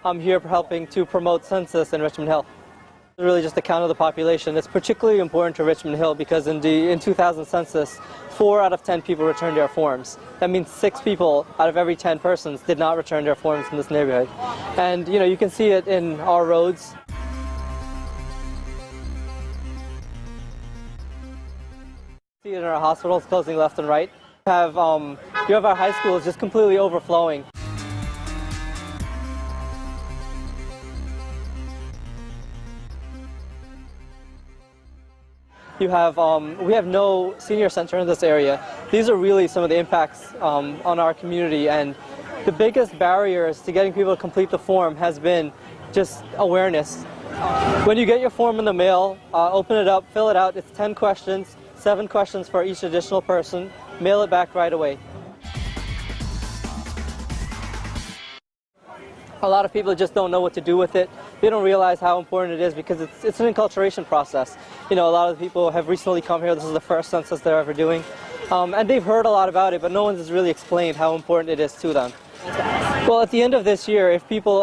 I'm here helping to promote Census in Richmond Hill. It's really just a count of the population. It's particularly important to Richmond Hill because in 2000 census, 4 out of 10 people returned their forms. That means 6 people out of every 10 persons did not return their forms in this neighborhood. And you can see it in our roads. See it in our hospitals closing left and right. You have our high schools just completely overflowing. We have no senior center in this area. These are really some of the impacts on our community, and the biggest barriers to getting people to complete the form has been just awareness. When you get your form in the mail, open it up, fill it out. It's 10 questions, 7 questions for each additional person. Mail it back right away. A lot of people just don't know what to do with it. They don't realize how important it is because it's an enculturation process. A lot of the people have recently come here. This is the first census they're ever doing. And they've heard a lot about it, but no one has really explained how important it is to them. Well, at the end of this year, if people,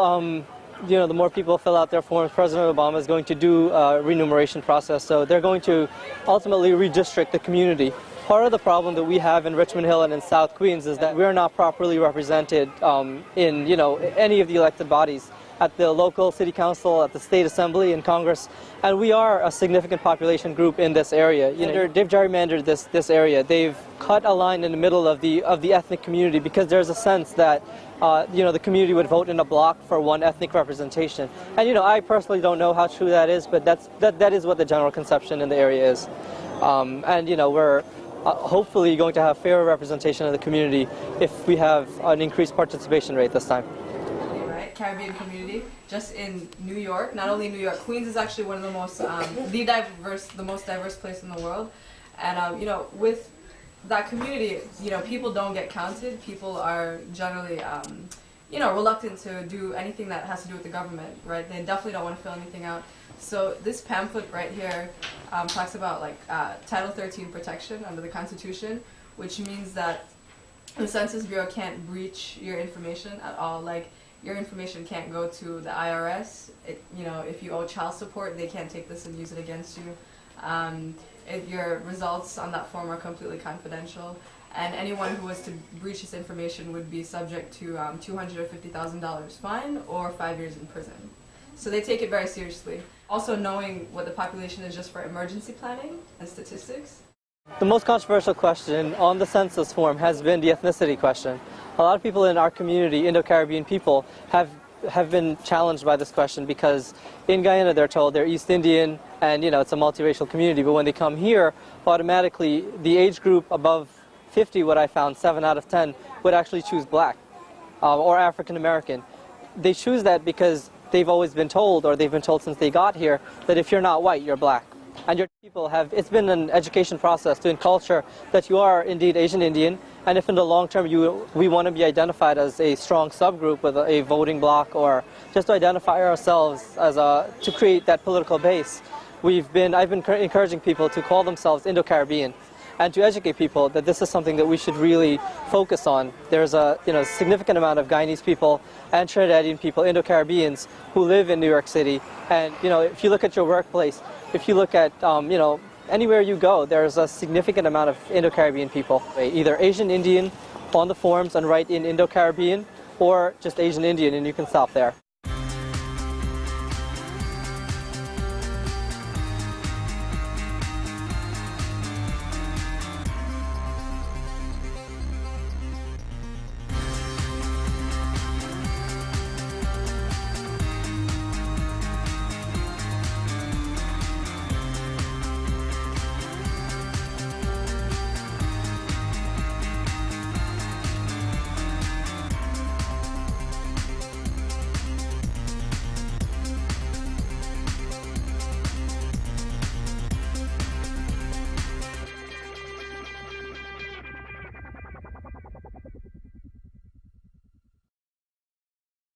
the more people fill out their forms, President Obama is going to do a remuneration process. So they're going to ultimately redistrict the community. Part of the problem that we have in Richmond Hill and in South Queens is that we're not properly represented in any of the elected bodies, at the local city council, at the state assembly, and Congress, and we are a significant population group in this area. They've gerrymandered this area. They've cut a line in the middle of the ethnic community because there's a sense that the community would vote in a block for one ethnic representation. And I personally don't know how true that is, but that is what the general conception in the area is. We're hopefully going to have fairer representation of the community if we have an increased participation rate this time. Right, Caribbean community, just in New York, not only New York, Queens is actually one of the most, the most diverse place in the world. And with that community, people don't get counted. People are generally, reluctant to do anything that has to do with the government, right? They definitely don't want to fill anything out. So this pamphlet right here talks about Title 13 protection under the Constitution, which means that the Census Bureau can't breach your information at all. Your information can't go to the IRS. If you owe child support, they can't take this and use it against you. If your results on that form are completely confidential, and anyone who was to breach this information would be subject to $250,000 fine or 5 years in prison. So they take it very seriously. Also knowing what the population is just for emergency planning and statistics. The most controversial question on the census form has been the ethnicity question. A lot of people in our community, Indo-Caribbean people, have been challenged by this question because in Guyana they're told they're East Indian and it's a multiracial community, but when they come here, automatically the age group above 50, what I found, 7 out of 10, would actually choose black or African American. They choose that because they've always been told, or they've been told since they got here, that if you're not white, you're black. And your people it's been an education process to enculture that you are indeed Asian Indian, and if in the long term we want to be identified as a strong subgroup with a voting bloc, or just to identify ourselves as to create that political base, I've been encouraging people to call themselves Indo-Caribbean, and to educate people that this is something that we should really focus on. There's a significant amount of Guyanese people and Trinidadian people, Indo-Caribbeans, who live in New York City. And if you look at your workplace, if you look at anywhere you go, there's a significant amount of Indo-Caribbean people. Either Asian Indian on the forms and write in Indo-Caribbean, or just Asian Indian, and you can stop there.